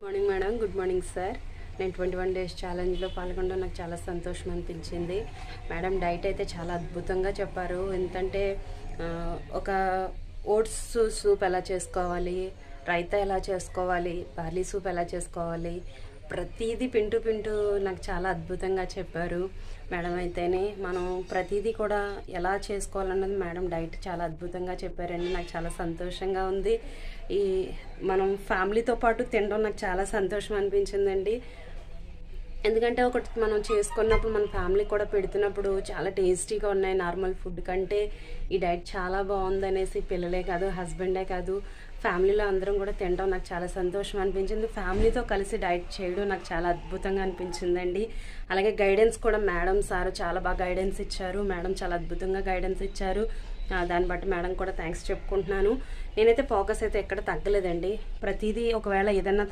Morning madam, good morning sir. నేను 21 days ఛాలెంజ్లో పాల్గొనడం నాకు చాలా సంతోషం అనిపించింది. మేడం డైట్ అయితే చాలా అద్భుతంగా చెప్పారు. ఎంతంటే ఒక ఓట్స్ సూప్ ఎలా చేసుకోవాలి, రైతా ఎలా చేసుకోవాలి, బార్లీ సూప్ ఎలా చేసుకోవాలి, ప్రతిదీ పింటూ నాకు చాలా అద్భుతంగా చెప్పారు మేడం. అయితేనే మనం ప్రతిదీ కూడా ఎలా చేసుకోవాలన్నది మేడం డైట్ చాలా అద్భుతంగా చెప్పారండి. నాకు చాలా సంతోషంగా ఉంది. ఈ మనం ఫ్యామిలీతో పాటు తినడం నాకు చాలా సంతోషం అనిపించిందండి. ఎందుకంటే ఒకటి మనం చేసుకున్నప్పుడు మన ఫ్యామిలీ కూడా పెడుతున్నప్పుడు చాలా టేస్టీగా ఉన్నాయి. నార్మల్ ఫుడ్ కంటే ఈ డైట్ చాలా బాగుందనేసి పిల్లలే కాదు, హస్బెండే కాదు, ఫ్యామిలీలో అందరం కూడా తినడం నాకు చాలా సంతోషం అనిపించింది. ఫ్యామిలీతో కలిసి డైట్ చేయడం నాకు చాలా అద్భుతంగా అనిపించిందండి. అలాగే గైడెన్స్ కూడా మేడం సార్ చాలా బాగా గైడెన్స్ ఇచ్చారు. మేడం చాలా అద్భుతంగా గైడెన్స్ ఇచ్చారు. దాన్ని బట్టి మేడం కూడా థ్యాంక్స్ చెప్పుకుంటున్నాను. నేనైతే ఫోకస్ అయితే ఎక్కడ తగ్గలేదండి. ప్రతిదీ ఒకవేళ ఏదన్నా